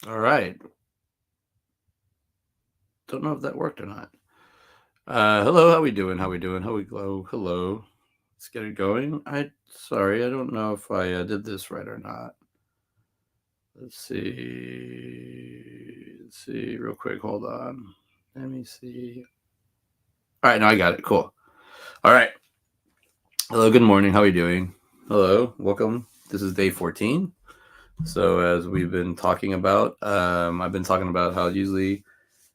All right. Don't know if that worked or not. Hello, how we doing? How we doing? How we go? Hello. Let's get it going. Sorry, I don't know if I did this right or not. Let's see. Let's see real quick. Hold on. Let me see. All right, now I got it. Cool. All right. Hello, good morning. How are you doing? Hello, welcome. This is day 14. So as we've been talking about, I've been talking about how usually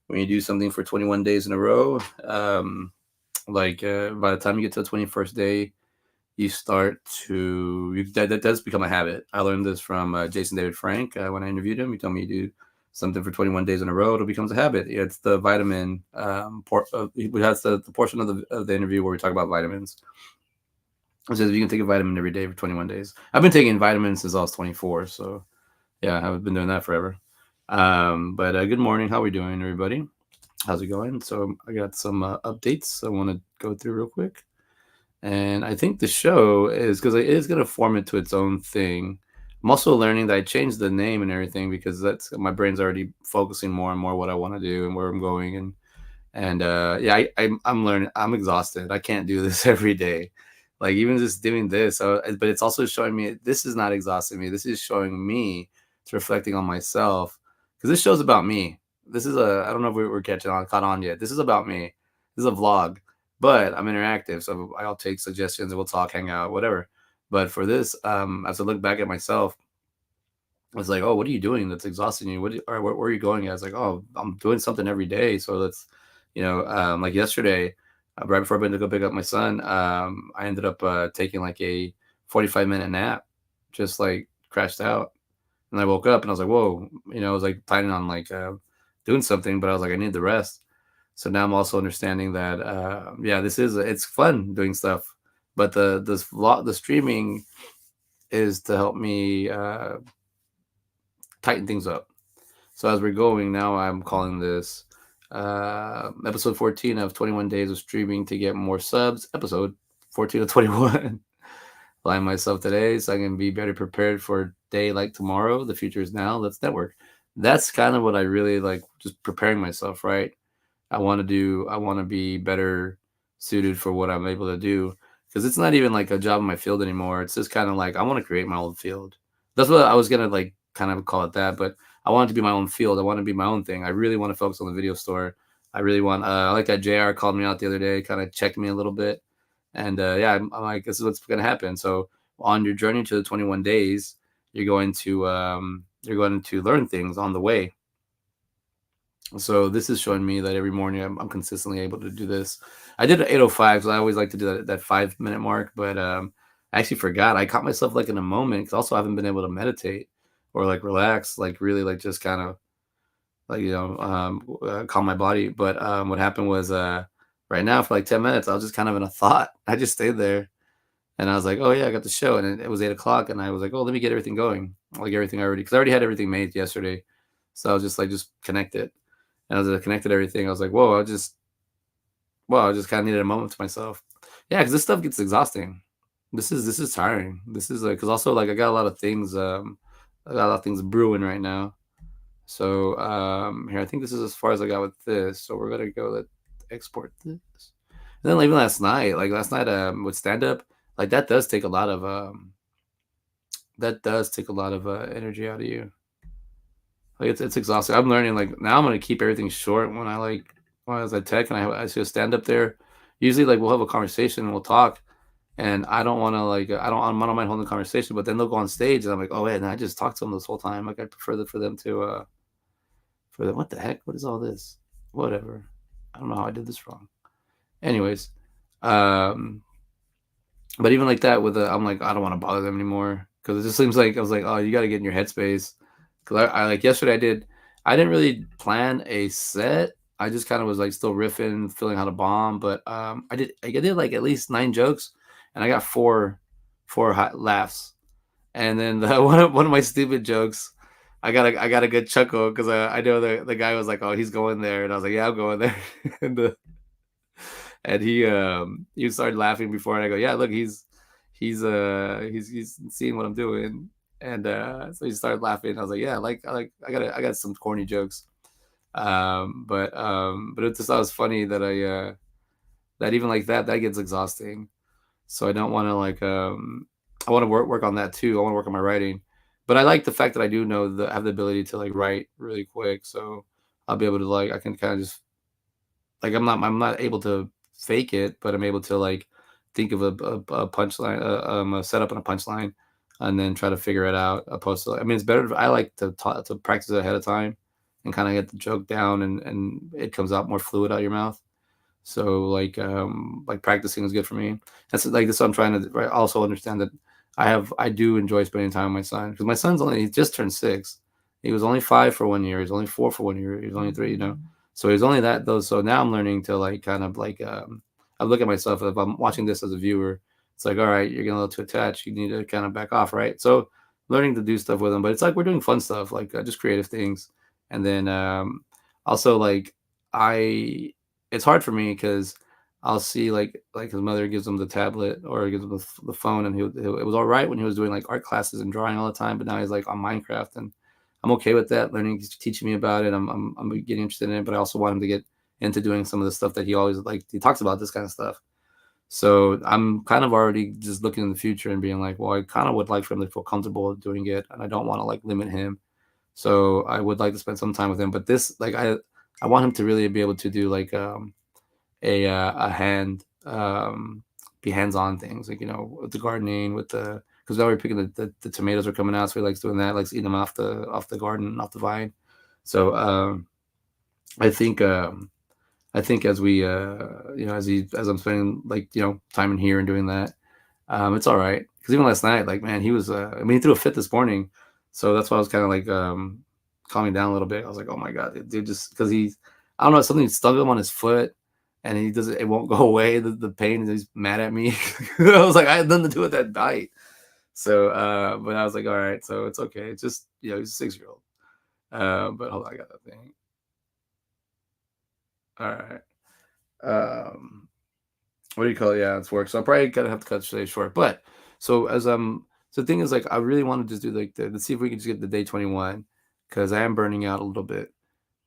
when you do something for 21 days in a row, by the time you get to the 21st day, you start that does become a habit. I learned this from Jason David Frank when I interviewed him. He told me you do something for 21 days in a row, it becomes a habit. Yeah, it's the vitamin that's the portion of the interview where we talk about vitamins. It says you can take a vitamin every day for 21 days. I've been taking vitamins since I was 24, so yeah, I've been doing that forever. But Good morning. How are we doing, everybody? How's it going? So I got some updates I want to go through real quick. And I think the show is because it is going to form into its own thing. I'm also learning that I changed the name and everything because that's my brain's already focusing more and more what I want to do and where I'm going. And yeah, I'm learning. I'm exhausted. I can't do this every day. Like even just doing this, but it's also showing me this is not exhausting me. This is showing me it's reflecting on myself because this show's about me. This is a I don't know if we're caught on yet. This is about me. This is a vlog, but I'm interactive, so I'll take suggestions and we'll talk, hang out, whatever. But for this, as I look back at myself, I was like, "Oh, what are you doing? That's exhausting you. Or where are you going?" I was like, "Oh, I'm doing something every day, so let's." Like yesterday, right before I went to go pick up my son, I ended up taking like a 45-minute nap, just like crashed out. And I woke up and I was like, whoa, I was like planning on doing something, but I was like, I need the rest. So now I'm also understanding that, yeah, it's fun doing stuff, but the streaming is to help me tighten things up. So as we're going now, I'm calling this episode 14 of 21 days of streaming to get more subs. Episode 14 of 21. Align myself today so I can be better prepared for a day like tomorrow. The future is now. Let's network. That's kind of what I really like, just preparing myself, right? I want to be better suited for what I'm able to do because it's not even like a job in my field anymore. It's just kind of like I want to create my own field. That's what I was gonna like kind of call it that, but I want it to be my own field. I want to be my own thing. I really want to focus on the video store. I really want. I like that Jr. called me out the other day, kind of checked me a little bit, and yeah, I'm like, this is what's gonna happen. So on your journey to the 21 days, you're going to learn things on the way. So this is showing me that every morning I'm consistently able to do this. I did an 8:05, so I always like to do that 5 minute mark, but I actually forgot. I caught myself like in a moment because also I haven't been able to meditate or like relax, like really like just kind of like calm my body. But what happened was right now for like 10 minutes I was just kind of in a thought. I just stayed there and I was like, oh yeah, I got the show, and it was 8 o'clock, and I was like, oh, let me get everything going, like everything already because I already had everything made yesterday, so I was just like just connect it. And as I connected everything, I was like, "Whoa!" I just kind of needed a moment to myself. Yeah, because this stuff gets exhausting. This is tiring. This is like because also like I got a lot of things. I got a lot of things brewing right now. So here, I think this is as far as I got with this. So we're gonna go let export this. And then like, even last night with stand up, like that does take a lot of energy out of you. Like it's exhausting. I'm learning like now I'm gonna keep everything short when I was at tech and I see a stand up there. Usually like we'll have a conversation and we'll talk and I don't want to I don't mind holding the conversation, but then they'll go on stage and I'm like, oh wait, and I just talked to them this whole time. Like I prefer for them to for them. What the heck? What is all this? Whatever. I don't know how I did this wrong. Anyways, um, but even like that with I'm like I don't want to bother them anymore because it just seems like I was like, oh, you got to get in your headspace. Because I like yesterday I didn't really plan a set. I just kind of was like still riffing, feeling how to bomb. But I did like at least 9 jokes, and I got four hot laughs. And then one of my stupid jokes, I got a good chuckle because I know the guy was like, oh, he's going there, and I was like, yeah, I'm going there. and and he started laughing before, and I go, yeah, look, he's seeing what I'm doing. And so he started laughing. I was like, yeah, I got some corny jokes. But it just thought it was funny that that even like that gets exhausting. So I don't want to I want to work on that too. I want to work on my writing, but I like the fact that I do know that I have the ability to like write really quick. So I'll be able to I can kind of just like I'm not able to fake it, but I'm able to like think of a punchline, a setup and a punchline, and then try to figure it out. Opposed to, I mean, it's better. I like to practice it ahead of time and kind of get the joke down, and it comes out more fluid out your mouth. So like practicing is good for me. That's like this. I'm trying to also understand that I do enjoy spending time with my son because my son's only he just turned 6. He was only 5 for 1 year. He's only 4 for 1 year. He's only 3. So he's only that though. So now I'm learning to like kind of I look at myself if I'm watching this as a viewer. It's like all right, you're getting a little too attached. You need to kind of back off, right? So learning to do stuff with him, but it's like we're doing fun stuff like just creative things, and then also I it's hard for me because I'll see his mother gives him the tablet or gives him the phone, and it was all right when he was doing like art classes and drawing all the time, but now he's like on Minecraft, and I'm okay with that. Learning, he's teaching me about it. I'm getting interested in it, but I also want him to get into doing some of the stuff that he always like. He talks about this kind of stuff. So I'm kind of already just looking in the future and being like, well, I kind of would like for him to feel comfortable doing it, and I don't want to like limit him. So I would like to spend some time with him, but this I want him to really be able to do a hand be hands-on things like with the gardening with the because now we're picking the tomatoes are coming out, so he likes doing that, likes eating them off the garden, off the vine. So I think I think as we as I'm spending time in here and doing that, it's all right because even last night, like, man, he was I mean, he threw a fit this morning, so that's why I was kind of calming down a little bit. I was like, oh my god, dude, just because he's I don't know, something stung him on his foot, and he doesn't it won't go away, the pain, and he's mad at me. I was like, I had nothing to do with that bite. So but I was like, all right, so it's okay. It's just he's a 6-year-old. But hold on, I got that thing. All right. Um what do you call it? Yeah, it's work. So I'm probably gonna have to cut today short. But so as so the thing is, like, I really want to just do like let's see if we can just get the day 21 because I am burning out a little bit.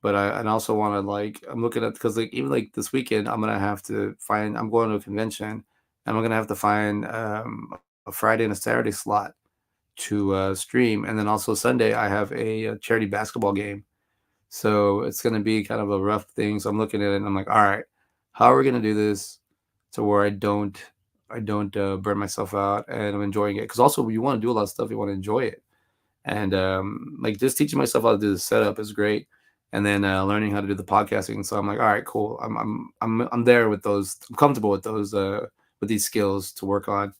But I and also want to I'm looking at because like even like this weekend I'm gonna have to find I'm going to a convention and I'm gonna have to find a Friday and a Saturday slot to stream, and then also Sunday I have a charity basketball game, so it's gonna be kind of a rough thing. So I'm looking at it and I'm like, all right, how are we gonna do this to where I don't burn myself out and I'm enjoying it? Because also you want to do a lot of stuff, you want to enjoy it, and like just teaching myself how to do the setup is great, and then learning how to do the podcasting. So I'm like, all right, cool. I'm there with those. I'm comfortable with these skills to work on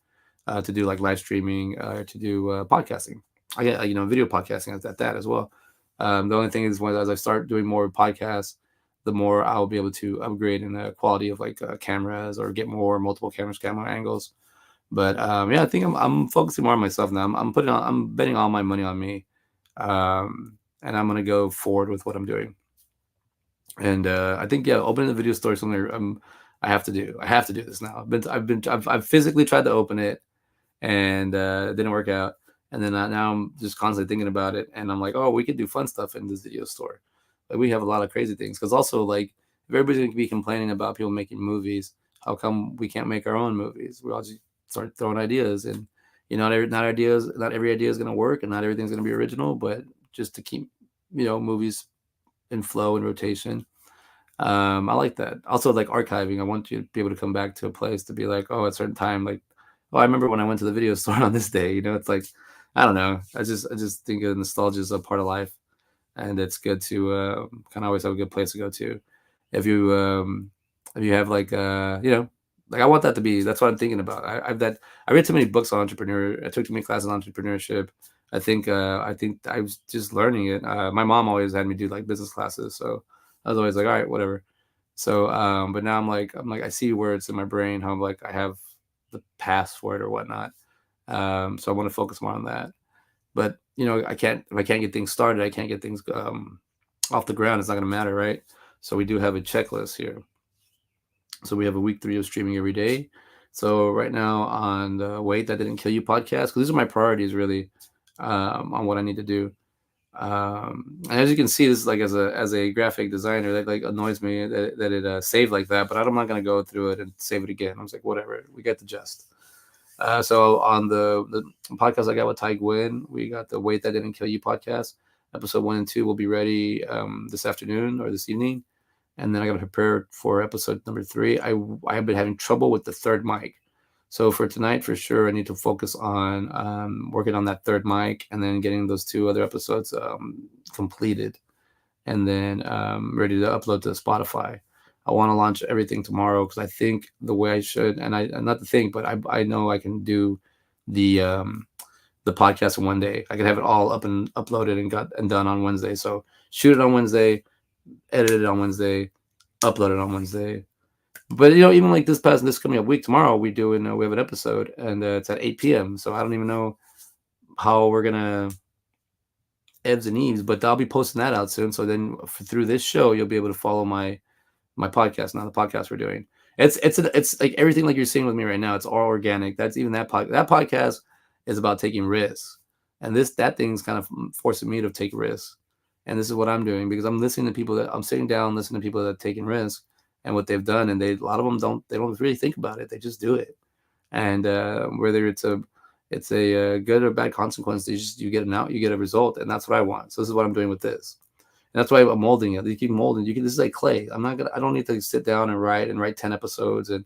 to do like live streaming to do podcasting. I get video podcasting at that as well. The only thing is when as I start doing more podcasts, the more I'll be able to upgrade in the quality of cameras or get more multiple camera angles. But yeah, I think I'm focusing more on myself now. I'm betting all my money on me, and I'm gonna go forward with what I'm doing. And I think yeah, opening the video store is something I have to do. I have to do this now. I've physically tried to open it and it didn't work out. And then now I'm just constantly thinking about it, and I'm like, oh, we could do fun stuff in this video store. Like we have a lot of crazy things because also like if everybody's gonna be complaining about people making movies, how come we can't make our own movies? We all just start throwing ideas, and not every idea is gonna work, and not everything's gonna be original, but just to keep movies in flow and rotation. I like that. Also, like archiving. I want you to be able to come back to a place to be like, oh, at a certain time, like, oh, I remember when I went to the video store on this day. It's like, I don't know. I just think of nostalgia is a part of life, and it's good to kind of always have a good place to go to. If you if you have like I want that to be. That's what I'm thinking about. I read too many books on I took too many classes on entrepreneurship. I think I was just learning it. My mom always had me do like business classes, so I was always like, all right, whatever. So, but now I'm like, I see where it's in my brain, how I'm like, I have the pass for it or whatnot. So I want to focus more on that. But if I can't get things started, I can't get things off the ground. It's not going to matter, right? So we do have a checklist here. So we have a week 3 of streaming every day. So right now on the Wait That Didn't Kill You podcast, because these are my priorities really. on what I need to do. And as you can see, this is like as a graphic designer, that like annoys me that it saved like that. But I'm not gonna go through it and save it again. I was like, whatever, we get the gist. So on the podcast I got with Ty Gwynn, we got the Wait That Didn't Kill You podcast. Episode 1 and 2 will be ready this afternoon or this evening, and then I got to prepare for episode number 3. I have been having trouble with the third mic, so for tonight for sure I need to focus on working on that third mic, and then getting those 2 other episodes completed, and then ready to upload to Spotify. I want to launch everything tomorrow because I think the way I should, and I not to think, but I know I can do the podcast in one day. I could have it all up and uploaded and done on Wednesday. So shoot it on Wednesday, edit it on Wednesday, upload it on Wednesday. But even like this coming up week, tomorrow we have an episode, and it's at 8 p.m. So I don't even know how we're gonna ebbs and eaves, but I'll be posting that out soon. So then through this show, you'll be able to follow my podcast, not the podcast we're doing. It's like everything like you're seeing with me right now. It's all organic. That's even that podcast is about taking risks, and that thing's kind of forcing me to take risks. And this is what I'm doing because I'm listening to people that I'm sitting down, listening to people that are taking risks and what they've done, and a lot of them don't really think about it. They just do it, and whether it's a good or bad consequence, you get an out, you get a result, and that's what I want. So this is what I'm doing with this. And that's why I'm molding it. You keep molding. This is like clay. I don't need to sit down and write 10 episodes and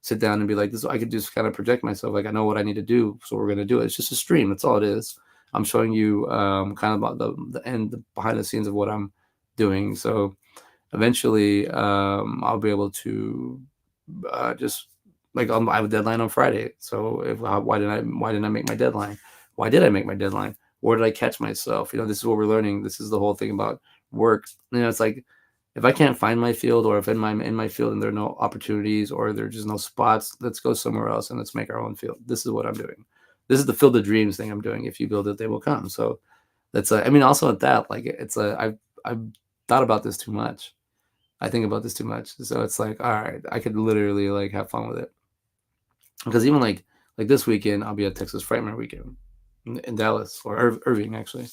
sit down and be like this. I could just kind of project myself. Like I know what I need to do. So we're going to do it. It's just a stream. That's all it is. I'm showing you kind of about the end, the behind the scenes of what I'm doing. So eventually I'll be able to just like I have a deadline on Friday. So why didn't I make my deadline? Why did I make my deadline? Where did I catch myself? This is what we're learning. This is the whole thing about work. It's like if I can't find my field, or if in my field and there are no opportunities or there's just no spots, let's go somewhere else and let's make our own field. This is what I'm doing. This is the field of dreams thing I'm doing. If you build it, they will come. So that's also at that, like I've thought about this too much. I think about this too much. So it's like, all right, I could literally like have fun with it. Because even like this weekend, I'll be at Texas Frightmare weekend in Dallas, or Irving actually.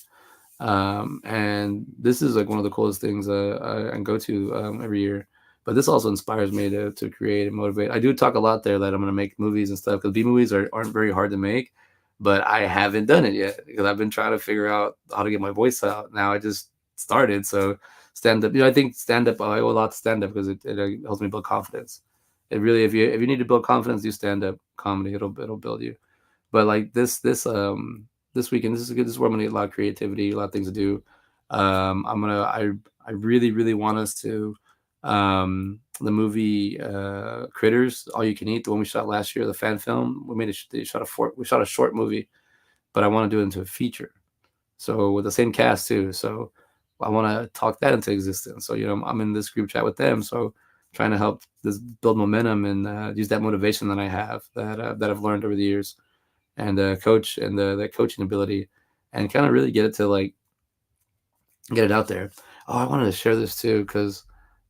And this is like one of the coolest things I go to every year. But this also inspires me to create and motivate. I do talk a lot there that I'm going to make movies and stuff, because B movies aren't very hard to make, but I haven't done it yet because I've been trying to figure out how to get my voice out. Now I just started, so stand up. I think stand up. I owe a lot to stand up because it helps me build confidence. It really, if you need to build confidence, do stand up comedy. It'll build you. But like this weekend, this is where I'm gonna get a lot of creativity, a lot of things to do. I really want us to the movie Critters, All You Can Eat, the one we shot last year, the fan film. We shot a short movie, but I want to do it into a feature. So with the same cast too. So I want to talk that into existence. So I'm in this group chat with them. So trying to help this build momentum and use that motivation that I have that I've learned over the years, and coach and that coaching ability, and kind of really get it to like get it out there. Oh, I wanted to share this too because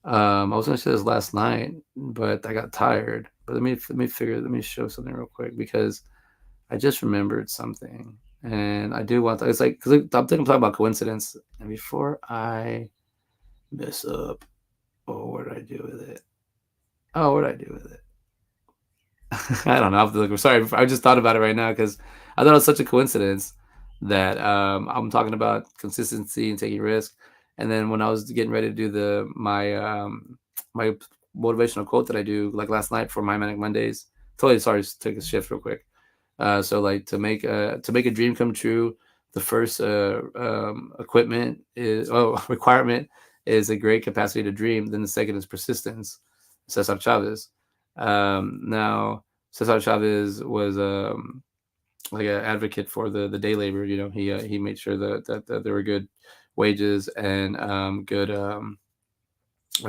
I was going to share this last night, but I got tired. But let me show something real quick because I just remembered something, and I do want to. It's like because I'm talking about coincidence, and before I mess up, what did I do with it? Oh, what did I do with it? I don't know. I have to look. I'm sorry. I just thought about it right now because I thought it was such a coincidence that I'm talking about consistency and taking risk. And then when I was getting ready to do my motivational quote that I do like last night for my Manic Mondays, totally sorry, just take a shift real quick. So like to make a dream come true, the first requirement is a great capacity to dream. Then the second is persistence. Cesar Chavez. Now Cesar Chavez was like an advocate for the day labor. He made sure that there were good wages and good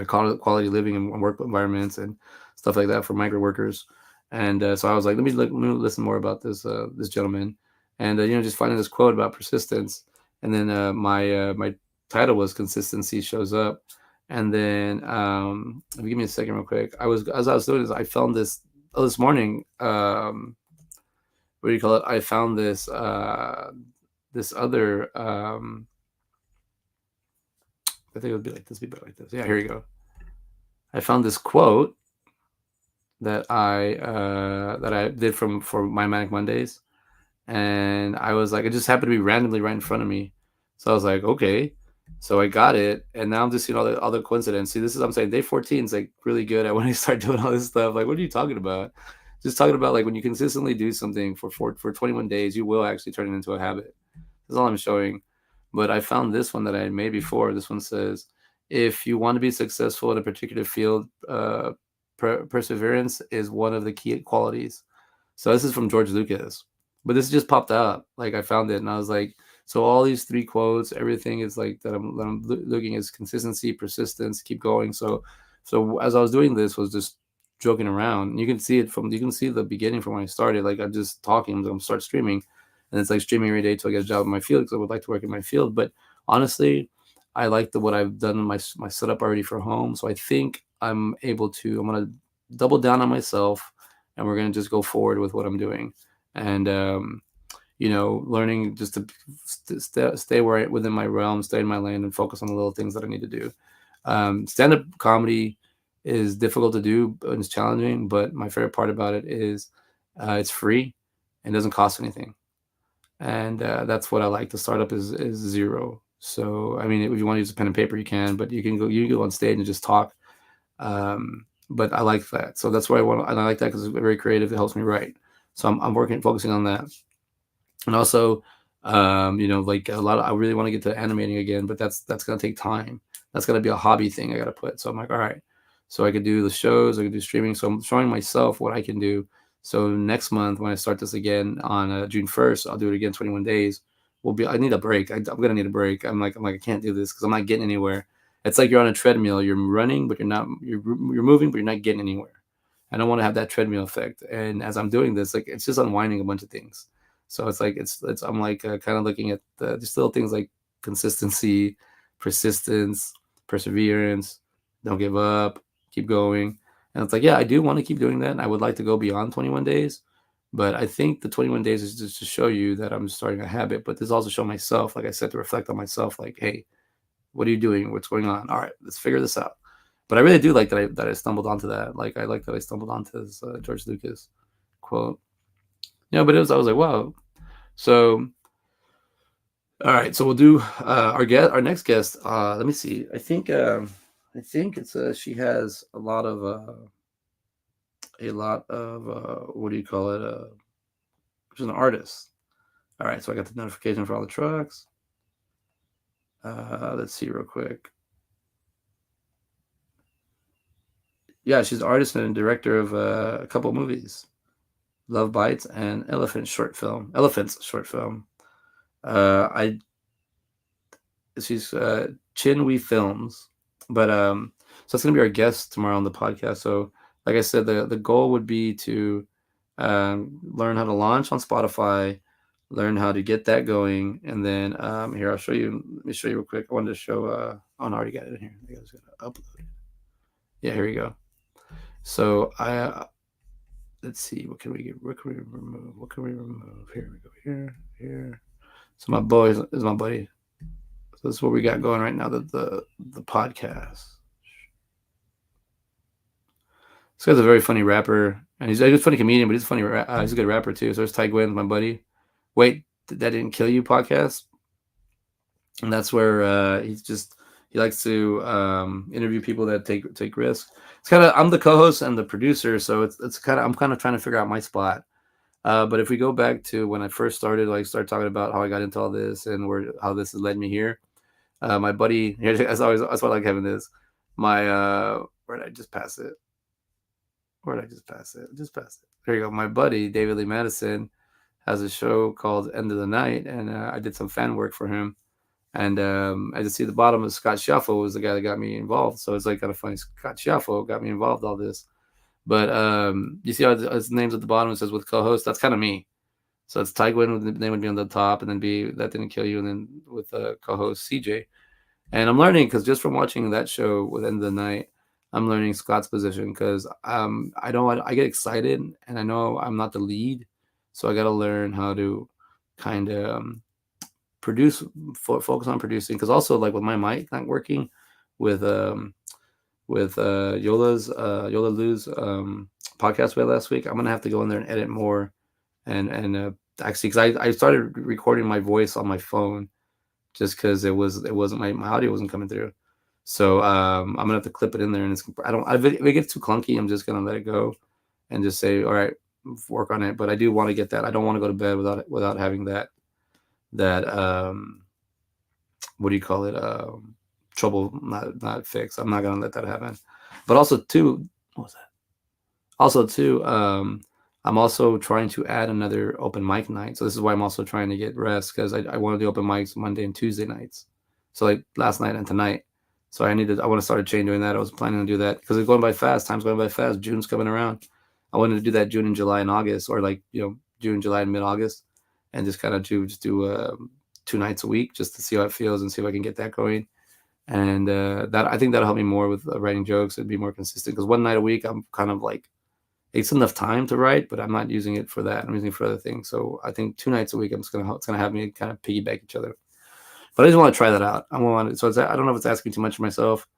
quality living and work environments and stuff like that for migrant workers. And so I was like, let me listen more about this gentleman, and just finding this quote about persistence, and then my title was consistency shows up, and then if you give me a second real quick, as I was doing this, I found this this morning. what do you call it? I found this other I think it would be like this. Be better like this. Yeah, here you go. I found this quote that I did from for my Manic Mondays, and I was like, it just happened to be randomly right in front of me, so I was like, okay, so I got it, and now I'm just seeing all the other coincidence. See, this is I'm saying day 14 is like really good at when I start doing all this stuff. Like, what are you talking about? Just talking about like when you consistently do something for 21 days, you will actually turn it into a habit. That's all I'm showing. But I found this one that I made before. This one says, if you want to be successful in a particular field, perseverance is one of the key qualities. So this is from George Lucas, but this just popped out. Like I found it, and I was like, so all these three quotes, everything is like that I'm looking is consistency, persistence, keep going. So as I was doing this, was just joking around. You can see it from you can see the beginning from when I started. Like I'm just talking, I'm start streaming, and it's like streaming every day till I get a job in my field because I would like to work in my field. But honestly, I like what I've done in my setup already for home. So I think I'm able to. I'm gonna double down on myself, and we're gonna just go forward with what I'm doing. And learning just to stay within my realm, stay in my lane, and focus on the little things that I need to do. Stand-up comedy is difficult to do and it's challenging, but my favorite part about it is it's free and doesn't cost anything, and that's what I like. The startup is zero. So I mean, if you want to use a pen and paper, you can, but you can go on stage and just talk. But I like that, so that's why and I like that because it's very creative. It helps me write, so I'm focusing on that, and also, like a lot of I really want to get to animating again, but that's gonna take time. That's gonna be a hobby thing I gotta put. So I'm like, all right, so I could do the shows, I could do streaming. So I'm showing myself what I can do. So next month when I start this again on June 1st, I'll do it again 21 days. I need a break. I'm gonna need a break. I'm like I can't do this because I'm not getting anywhere. It's like you're on a treadmill. You're running, but you're not. You're moving, but you're not getting anywhere. I don't want to have that treadmill effect. And as I'm doing this, like it's just unwinding a bunch of things. So it's like it's I'm like kind of looking at just little things like consistency, persistence, perseverance, don't give up, keep going. And it's like, yeah, I do want to keep doing that. And I would like to go beyond 21 days. But I think the 21 days is just to show you that I'm starting a habit. But this also show myself, like I said, to reflect on myself, like, hey, what are you doing? What's going on? All right, let's figure this out. But I really do like that I stumbled onto that. Like I like that I stumbled onto this George Lucas quote. But I was like, wow. So all right, so we'll do our next guest. Let me see. I think it's she has a lot of what do you call it? She's an artist. All right, so I got the notification for all the trucks. Let's see real quick. Yeah, she's an artist and director of a couple movies, Love Bites and Elephants short film. I She's Chinwe Films, but so it's gonna be our guest tomorrow on the podcast. So like I said, the goal would be to learn how to launch on Spotify, learn how to get that going, and then here I'll show you. Let me show you real quick. I wanted to show. Oh, no, I already got it in here. I was gonna upload it. Yeah, here we go. So let's see. What can we get? What can we remove? What can we remove? Here we go. Here. So my boy is my buddy. So this is what we got going right now. The podcast. This guy's a very funny rapper, and he's a funny comedian, but he's a funny. He's a good rapper too. So there's Ty Gwynn, my buddy. Wait, that didn't kill you podcast, and that's where he likes to interview people that take risks. It's kind of I'm the co-host and the producer, so it's kind of I'm kind of trying to figure out my spot. But if we go back to when I first started, like start talking about how I got into all this and how this has led me here. My buddy, as always, that's why I like having this. My where did I just pass it? Where did I just pass it? Just pass it. There you go. My buddy David Lee Madison has a show called End of the Night, and I did some fan work for him. And I just see the bottom of Scott Shuffle was the guy that got me involved. So it's like kind of funny. Scott Shuffle got me involved in all this. But you see how his name's at the bottom. It says with co-host. That's kind of me. So it's Ty Gwynn, the name would be on the top, and then be That Didn't Kill You, and then with co-host CJ. And I'm learning because just from watching that show with End of the Night, I'm learning Scott's position because I get excited and I know I'm not the lead, So I got to learn how to kind of produce, focus on producing. Because also, like with my mic not working, with Yola Lou's podcast we had last week, I'm gonna have to go in there and edit more, and actually, because I started recording my voice on my phone just because it wasn't my audio wasn't coming through. So I'm gonna have to clip it in there, and if it gets too clunky, I'm just gonna let it go and just say, all right, work on it. But I do want to get that. I don't want to go to bed without having that what do you call it, trouble not fixed. I'm not gonna let that happen. But also too, what was that? Also too, I'm also trying to add another open mic night. So this is why I'm also trying to get rest, because I want to do open mics Monday and Tuesday nights. So like last night and tonight. So I want to start a chain doing that. I was planning to do that because it's going by fast. Time's going by fast. June's coming around. I wanted to do that June and July and August, or like, June, July, and mid-August, and just kind of do 2 nights a week just to see how it feels and see if I can get that going. And that I think that'll help me more with writing jokes and be more consistent. Because one night a week, I'm kind of like, it's enough time to write, but I'm not using it for that. I'm using it for other things. So I think 2 nights a week, it's gonna have me kind of piggyback each other. But I just want to try that out. I don't know if it's asking too much of myself,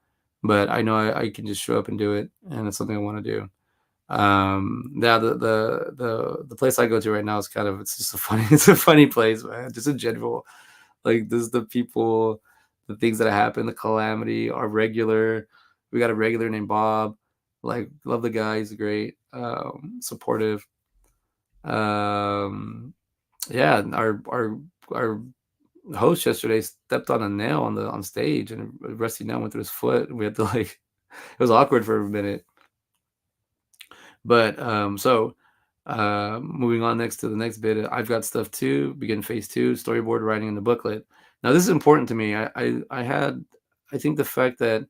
but I know I can just show up and do it, and it's something I want to do. Yeah, the place I go to right now is it's just it's a funny place, man. Just in general, like this, the people, the things that happen, the calamity are regular. We got a regular named Bob. Like, love the guy. He's great, supportive. Um, yeah, our host yesterday stepped on a nail on stage, and a rusty nail went through his foot. And we had to like, it was awkward for a minute. But moving on next to the next bit, I've got stuff too. Begin phase 2, storyboard writing in the booklet. Now this is important to me. I think the fact that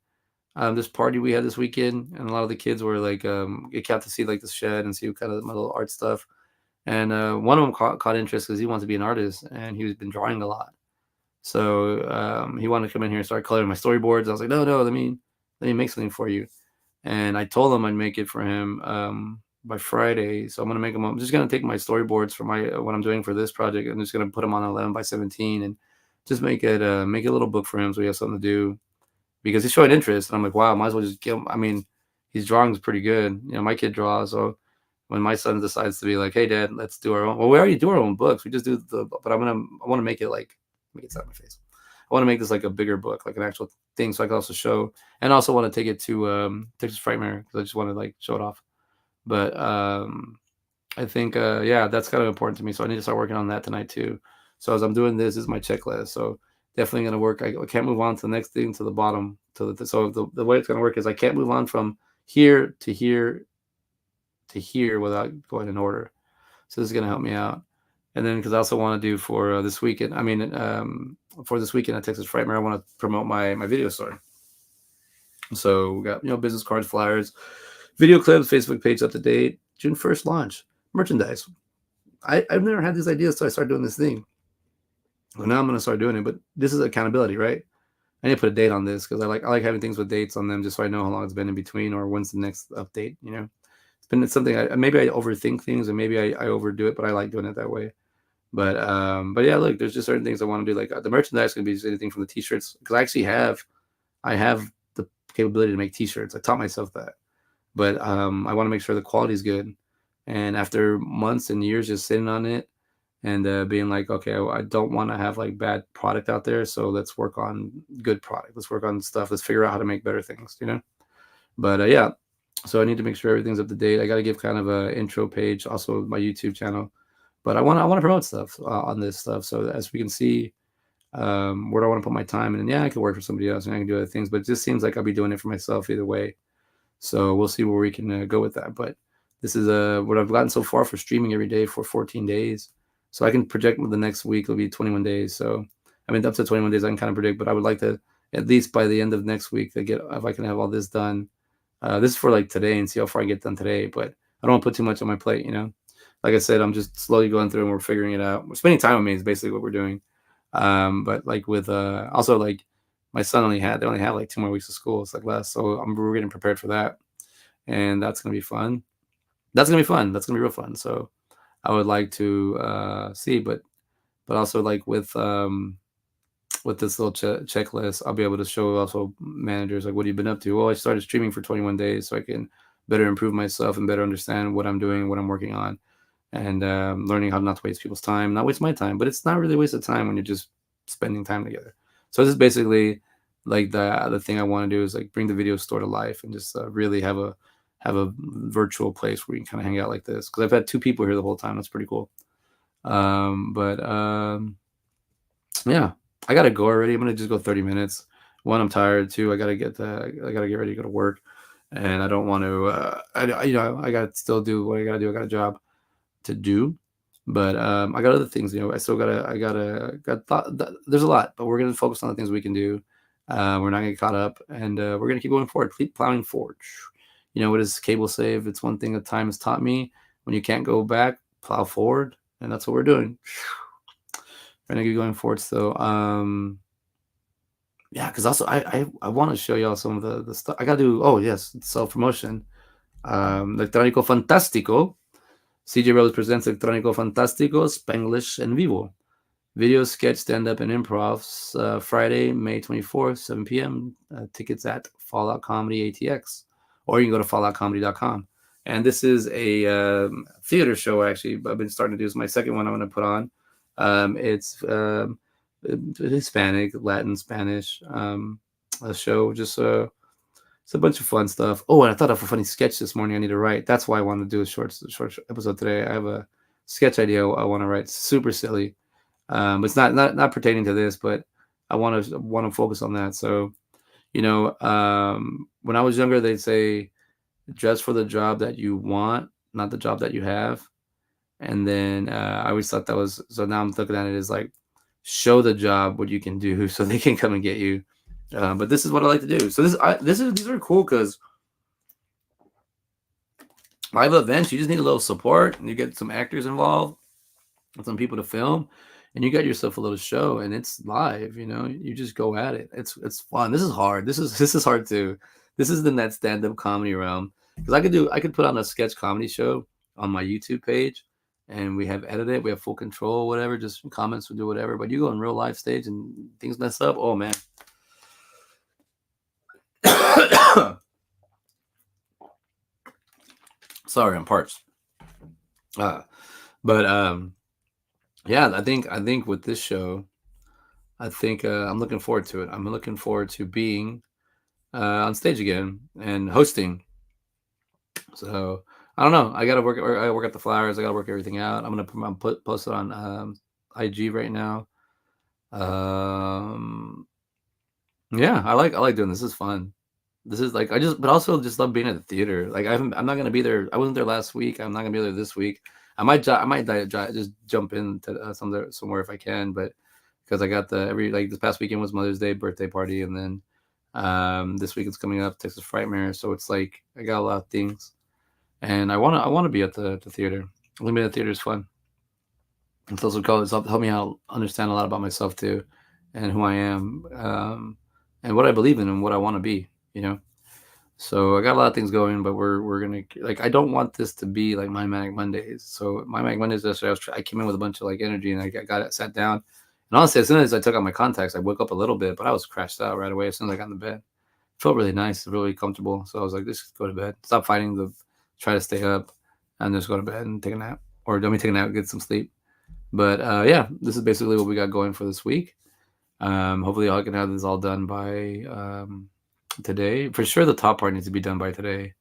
this party we had this weekend, and a lot of the kids were like, it got to see like the shed and see kind of my little art stuff. And one of them caught interest because he wants to be an artist, and he's been drawing a lot. So he wanted to come in here and start coloring my storyboards. I was like, no, let me make something for you. And I told him I'd make it for him by Friday. So I'm gonna make them. I'm just gonna take my storyboards for what I'm doing for this project. I'm just gonna put them on 11 by 17 and just make a little book for him so he has something to do, because he's showing interest. And I'm like, wow, might as well just give him. I mean, his drawing's pretty good. My kid draws. So when my son decides to be like, hey, Dad, let's do our own. Well, we already do our own books. We just do but I want to make it like, make it out of my face. I want to make this like a bigger book, like an actual thing, so I can also show, and also want to take it to Texas Frightmare, because I just want to like show it off. But I think yeah, that's kind of important to me. So I need to start working on that tonight too. So as I'm doing this is my checklist. So definitely gonna work. I can't move on to the next thing, to the bottom. So the way it's gonna work is I can't move on from here to here to here without going in order. So this is gonna help me out. And then because I also want to do for this weekend, for this weekend at Texas Frightmare, I want to promote my video store. So we got business cards, flyers, video clips, Facebook page up to date. June 1st launch, merchandise. I've never had these ideas, so I started doing this thing. Well, now I'm gonna start doing it, but this is accountability, right? I need to put a date on this because I like having things with dates on them, just so I know how long it's been in between or when's the next update. It's something maybe I overthink things, and maybe I overdo it, but I like doing it that way. But yeah, look, there's just certain things I want to do. Like the merchandise can be just anything from the t-shirts, because I have the capability to make t-shirts. I taught myself that, but I want to make sure the quality is good. And after months and years just sitting on it and being like, okay, I don't want to have like bad product out there, so let's work on good product. Let's work on stuff. Let's figure out how to make better things. But yeah, so I need to make sure everything's up to date. I got to give kind of a intro page, also my YouTube channel. But I want to promote stuff on this stuff, so as we can see where do I want to put my time. And yeah, I could work for somebody else and I can do other things, but it just seems like I'll be doing it for myself either way. So we'll see where we can go with that. But this is what I've gotten so far for streaming every day for 14 days. So I can project the next week will be 21 days. So up to 21 days I can kind of predict, but I would like to at least by the end of next week to get, if I can have all this done. This is for like today and see how far I get done today, but I don't want to put too much on my plate. Like I said, I'm just slowly going through and we're figuring it out. We're spending time with me is basically what we're doing. But like with also like my son they only have like 2 more weeks of school. It's like less. So we're getting prepared for that. And that's gonna be fun. That's gonna be fun. That's gonna be real fun. So I would like to see. But also like with this little checklist, I'll be able to show also managers like, what have you been up to? Well, I started streaming for 21 days so I can better improve myself and better understand what I'm doing, what I'm working on, and learning how not to waste people's time, not waste my time. But it's not really a waste of time when you're just spending time together. So this is basically like the thing I want to do is like bring the video store to life and just really have a virtual place where you can kind of hang out like this. Because I've had 2 people here the whole time. That's pretty cool. But yeah, I gotta go already. I'm gonna just go 30 minutes. One, I'm tired. Two, I gotta get ready to go to work, and I don't want to. I gotta still do what I gotta do. I got a job to do, but I got other things. I still there's a lot, but we're gonna focus on the things we can do. We're not gonna get caught up, and we're gonna keep going forward. Keep plowing forward. What is cable save? It's one thing that time has taught me. When you can't go back, plow forward, and that's what we're doing. We're gonna keep going forward. So, yeah, because also I want to show y'all some of the stuff I gotta do. Oh yes, self promotion. Electrònico Fantastico. CJ Robles presents Electrònico Fantastico, Spanglish, and Vivo. Video, sketch, stand-up, and improvs. Friday, May 24th, 7 p.m. Tickets at Fallout Comedy ATX. Or you can go to falloutcomedy.com. And this is a theater show, actually. I've been starting to do. This is my second one I'm going to put on. It's Hispanic, Latin, Spanish a show. Just it's a bunch of fun stuff. Oh, and I thought of a funny sketch this morning I need to write. That's why I wanted to do a short episode today. I have a sketch idea I want to write. Super silly. It's not pertaining to this, but I want to focus on that. So, when I was younger, they'd say, dress for the job that you want, not the job that you have. And then I always thought that was, so now I'm looking at it as like, show the job what you can do so they can come and get you. But this is what I like to do. So these are cool because live events, you just need a little support and you get some actors involved and some people to film and you got yourself a little show and it's live, you just go at it. It's fun. This is hard. This is hard too. This is in that stand-up comedy realm. Because I could put on a sketch comedy show on my YouTube page and we have edited, we have full control, whatever, just comments, we'll do whatever. But you go in real life stage and things mess up, oh man. Sorry, I'm parched. But yeah, I think with this show, I think I'm looking forward to it. I'm looking forward to being on stage again and hosting. So I don't know. I gotta work at the flowers. I gotta work everything out. I'm gonna post it on IG right now. Yeah, I like doing this. This is fun. This is like but also just love being at the theater. Like I'm not gonna be there. I wasn't there last week. I'm not gonna be there this week. I might just jump into somewhere if I can, but because I got this past weekend was Mother's Day birthday party, and then this week it's coming up Texas Frightmare, so it's like I got a lot of things, and I wanna be at the theater. Being at the theater is fun. It's also help me out understand a lot about myself too, and who I am, and what I believe in and what I want to be. So I got a lot of things going, but we're gonna I don't want this to be like my Manic Mondays. So my Manic Mondays yesterday, I came in with a bunch of energy, and I got it sat down. And honestly, as soon as I took out my contacts, I woke up a little bit, but I was crashed out right away as soon as I got in the bed. It felt really nice, really comfortable. So I was like, just go to bed, stop fighting try to stay up, and just go to bed and take a nap, or don't take a nap, get some sleep. But yeah, this is basically what we got going for this week. Hopefully, I can have this all done by today. For sure, the top part needs to be done by today.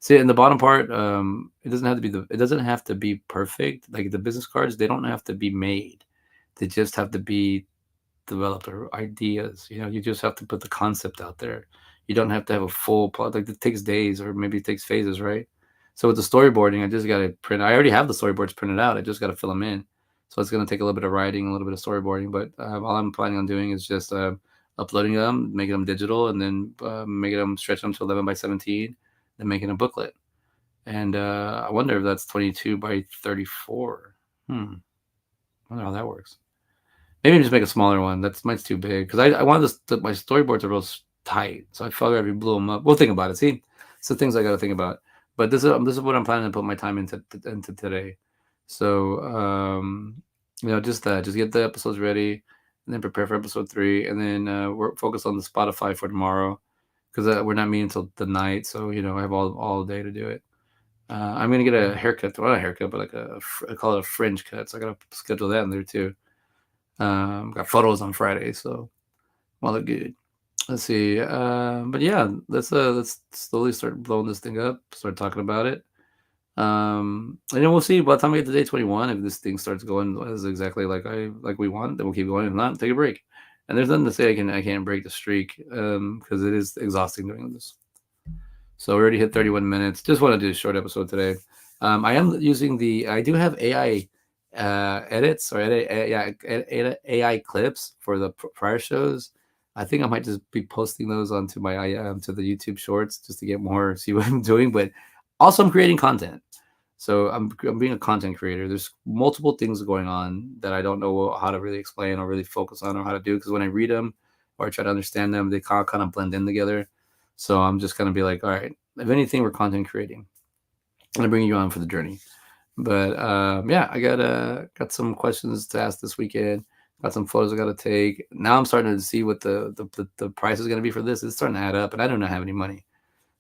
See, in the bottom part, it doesn't have to be perfect. Like the business cards, they don't have to be made. They just have to be developed or ideas. You just have to put the concept out there. You don't have to have a full plot. Like it takes days, or maybe it takes phases, right? So with the storyboarding, I just got to print. I already have the storyboards printed out. I just got to fill them in. So it's going to take a little bit of writing, a little bit of storyboarding. But all I'm planning on doing is just uploading them, making them digital, and then making them stretch them to 11 by 17, then making a booklet. And I wonder if that's 22 by 34. I wonder how that works. Maybe just make a smaller one. Mine's too big because I wanted my storyboards are real tight, so I felt like we blew them up. We'll think about it. See, it's the things I got to think about. But this is what I'm planning to put my time into today. So just that, just get the episodes ready, and then prepare for episode 3, and then we're focused on the Spotify for tomorrow because we're not meeting until the night. So I have all day to do it. I'm gonna get a haircut, well, not a haircut, but like I call it a fringe cut. So I gotta schedule that in there too. Got photos on Friday, so well, look good. Let's see. But yeah, let's slowly start blowing this thing up. Start talking about it. And then we'll see by the time we get to day 21 if this thing starts going as exactly like we want. Then we'll keep going. If not, take a break. And there's nothing to say I can't break the streak because it is exhausting doing this. So we already hit 31 minutes. Just want to do a short episode today. I am using I do have AI edits or AI clips for the prior shows. I think I might just be posting those onto my to the YouTube Shorts just to get more, see what I'm doing. But also, I'm creating content. So I'm being a content creator. There's multiple things going on that I don't know how to really explain or really focus on or how to do because when I read them or I try to understand them, they kind of blend in together. So I'm just gonna be like, all right, if anything, we're content creating. I'm gonna bring you on for the journey. But yeah, I got some questions to ask this weekend. Got some photos I got to take. Now I'm starting to see what the price is going to be for this. It's starting to add up, and I do not have any money.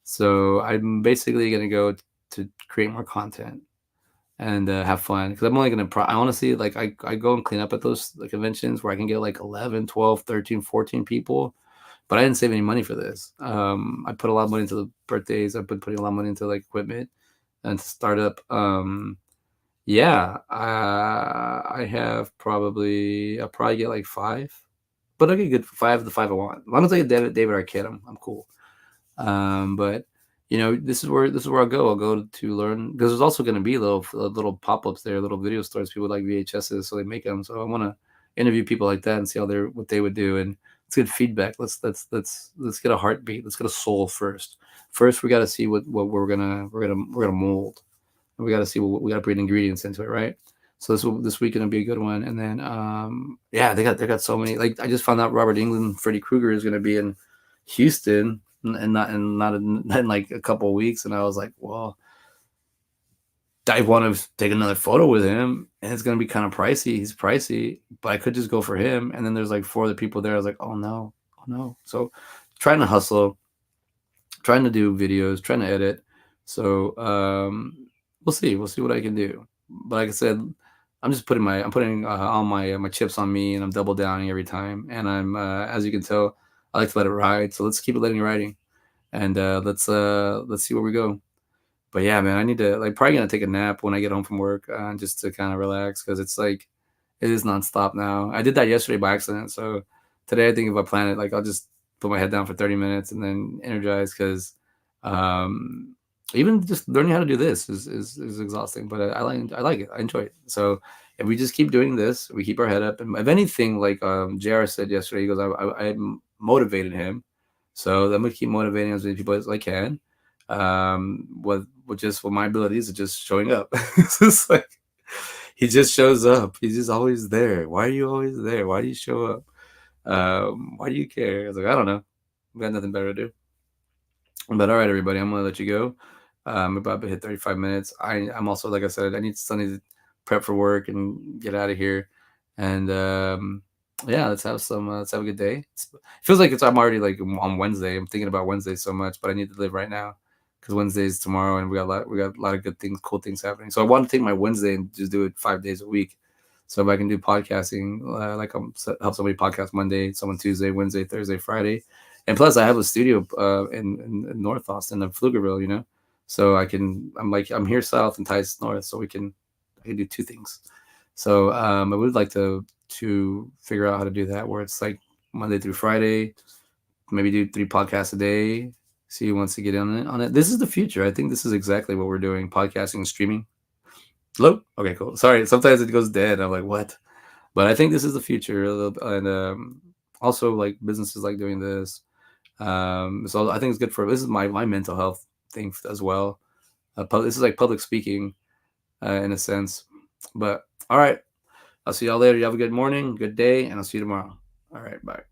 So I'm basically going to go to create more content and have fun because I'm only going to I honestly like I go and clean up at those conventions where I can get like 11, 12, 13, 14 people, but I didn't save any money for this. I put a lot of money into the birthdays. I've been putting a lot of money into like equipment and startup. Yeah, I have I'll probably get like 5, but I'll get good 5 the 5 I want. As long as I get David Arquette, I'm cool. But this is where I'll go to learn because there's also going to be little pop-ups there, little video stores. People like VHSs, so they make them. So I want to interview people like that and see what they would do, and let's get feedback. Let's get a heartbeat. Let's get a soul first. First, we got to see what we're gonna mold. We got to see what we got to bring ingredients into it, right? So this week gonna be a good one. And then yeah, they got so many. Like I just found out Robert Englund, Freddy Krueger is gonna be in Houston and not in like a couple of weeks. And I was like, well, I want to take another photo with him, and it's gonna be kind of pricey. He's pricey, but I could just go for him. And then there's like 4 other people there. I was like, oh no, oh no. So trying to hustle, trying to do videos, trying to edit. So we'll see. We'll see what I can do. But like I said, I'm putting all my chips on me, and I'm double downing every time. And I'm as you can tell, I like to let it ride. So let's keep it letting it riding, and let's see where we go. But yeah, man, I need to probably gonna take a nap when I get home from work, just to kind of relax because it's like it is nonstop now. I did that yesterday by accident, so today I think if I plan it, like I'll just put my head down for 30 minutes and then energize because um, even just learning how to do this is exhausting. But I like it. I enjoy it. So if we just keep doing this, we keep our head up, and if anything, like JR said yesterday, he goes, I motivated him, so I'm gonna keep motivating as many people as I can. With my abilities of just showing up. It's just like he just shows up. He's just always there. Why are you always there? Why do you show up? Why do you care? I was like, I don't know. We got nothing better to do. But all right, everybody, I'm gonna let you go. I'm about to hit 35 minutes. I'm also, like I said, I need to prep for work and get out of here. And yeah, let's have a good day. It feels like I'm already like on Wednesday. I'm thinking about Wednesday so much, but I need to live right now because Wednesday's tomorrow, and we got a lot of good things, cool things happening. So I want to take my Wednesday and just do it 5 days a week. So if I can do podcasting, help somebody podcast Monday, someone Tuesday, Wednesday, Thursday, Friday, and plus I have a studio in North Austin, in Pflugerville, so I'm here south and Tice north, so I can do 2 things. So I would like to figure out how to do that where it's like Monday through Friday, maybe do 3 podcasts a day. See who wants to get in on it. This is the future. I think this is exactly what we're doing: podcasting and streaming. Hello? Okay, cool. Sorry, sometimes it goes dead. I'm like, what? But I think this is the future, and also like businesses like doing this. So I think it's good for this is my mental health thing as well. This is like public speaking, in a sense. But all right, I'll see y'all later. You have a good morning, good day, and I'll see you tomorrow. All right, bye.